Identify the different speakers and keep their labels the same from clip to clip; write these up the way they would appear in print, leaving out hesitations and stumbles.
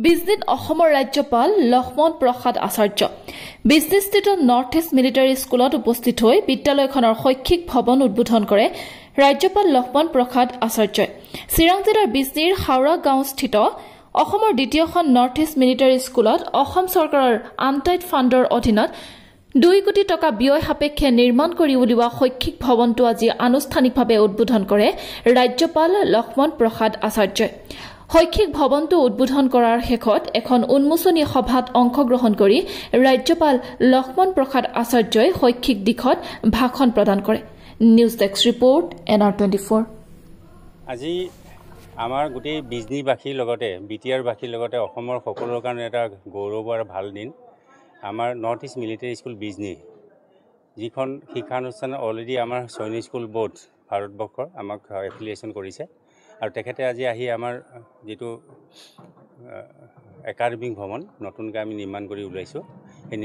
Speaker 1: বিজনীত অসমৰ ৰাজ্যপাল লক্ষ্মণ প্ৰসাদ আচাৰ্য বিজনীস্থিত north east military স্কুলত উপস্থিত হৈ বিদ্যালয়খনৰ শৈক্ষিক ভৱন উদ্বোধন কৰে ৰাজ্যপাল লক্ষ্মণ প্ৰসাদ আচাৰ্যই। চিৰাং জিলাৰ বিজনীৰ হাওৰা গাঁওস্থিত অসমৰ দ্বিতীয়খন নৰ্থ ইষ্ট মিলিটাৰী স্কুলত অসম চৰকাৰৰ আনটাইড ফাণ্ডৰ অধীনত 2 কোটি টকা ব্যয় সাপেক্ষে নিৰ্মাণ কৰি উলিওৱা শৈক্ষিক ভৱনটো আজি আনুষ্ঠানিকভাৱে উদ্বোধন কৰে ৰাজ্যপাল লক্ষ্মণ প্ৰসাদ আচাৰ্যই। শৈক্ষিক ভৱনটো উদ্বোধন কৰাৰ শেষত এখন উন্মোচনী সভাত অংশগ্ৰহণ কৰি ৰাজ্যপাল লক্ষ্মণ প্ৰসাদ আচাৰ্যই শৈক্ষিক দিশত ভাষণ প্ৰদান কৰে। News desk report NR24।
Speaker 2: আজি আমাৰ গোটেই বিজনীবাসীৰ লগতে বিটিআৰবাসীৰ লগতে অসমৰ সকলোৰ কাৰণে এটা গৌৰৱ আৰু ভাল দিন। আমাৰ north east military school Bijni যিখন শিক্ষানুষ্ঠান অলৰেডি আমাৰ সৈনিক স্কুল বোৰ্ড ভাৰতবৰ্ষৰ আমাক এফিলিয়েশ্যন কৰিছে আৰু তেখেতে আজি আহি আমাৰ যেটো একাডেমিক ভৱন নতুনকৈ আমি নিৰ্মাণ কৰি উলাইছোঁ সেই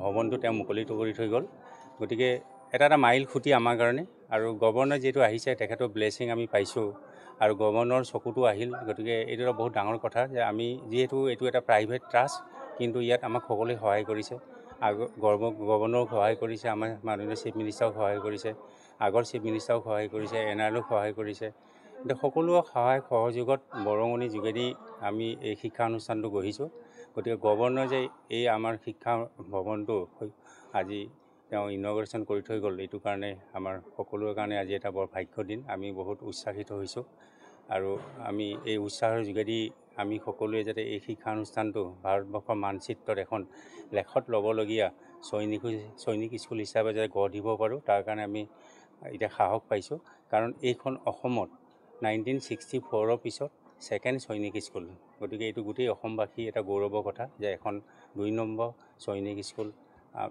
Speaker 2: ভৱনটো তেওঁ মুকলি কৰি থৈ গ'ল। গতিকে এটা মাইল খুঁটি আমাৰ কাৰণে আৰু গভৰ্ণৰ যেটো আহিছে তেখেতৰ ব্লেছিং আমি পাইছোঁ আৰু গভৰ্ণৰ চকুটো আহিল। গতিকে এইটো বহুত ডাঙৰ কথা যে আমি যিহেতু এইটো এটা প্ৰাইভেট ট্ৰাষ্ট কিন্তু ইয়াত আমাক সকলোৱে সহায় কৰিছে। গভৰ্ণৰক সহায় কৰিছে, আমাৰ মাননীয় চিফ মিনিষ্টাৰক সহায় কৰিছে, আগৰ চিফ মিনিষ্টাৰক সহায় কৰিছে, NRLক সহায় কৰিছে। সকলো সহায় সহযোগত বৰঙণি যোগেদি আমি এই শিক্ষা অনুষ্ঠানটো গঢ়িছোঁ। গতিকে গভৰ্ণৰ যে এই আমাৰ শিক্ষা ভৱনটো আজি তেওঁ ইনগ্ৰেশ্যন কৰি থৈ গ'ল, এইটো কাৰণে আমাৰ সকলোৰে কাৰণে আজি এটা বৰ ভাগ্য দিন। আমি বহুত উৎসাহিত হৈছোঁ আৰু আমি এই উৎসাহৰ যোগেদি আমি সকলোৱে যাতে এই শিক্ষানুষ্ঠানটো ভাৰতবৰ্ষৰ মানচিত্ৰত এখন লেখত ল'বলগীয়া সৈনিক স্কুল হিচাপে যাতে গঢ় দিব পাৰোঁ তাৰ কাৰণে আমি এতিয়া সাহস পাইছোঁ। কাৰণ এইখন অসমত 1964 পিছত ছেকেণ্ড সৈনিক স্কুল। গতিকে এইটো গোটেই অসমবাসী এটা গৌৰৱৰ কথা যে এখন 2 নম্বৰ সৈনিক স্কুল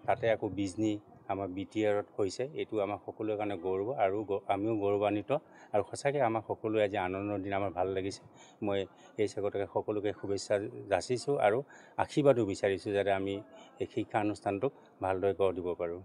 Speaker 2: তাতে আকৌ বিজনী আমাৰ বিটিআৰত হৈছে। এইটো আমাৰ সকলোৰে কাৰণে গৌৰৱ আৰু আমিও গৌৰৱান্বিত আৰু সঁচাকৈ আমাৰ সকলোৱে আজি আনন্দৰ দিন। আমাৰ ভাল লাগিছে। মই এই চেগতে সকলোকে শুভেচ্ছা যাচিছোঁ আৰু আশীৰ্বাদো বিচাৰিছোঁ যাতে আমি এই শিক্ষা অনুষ্ঠানটোক ভালদৰে গঢ় দিব পাৰোঁ।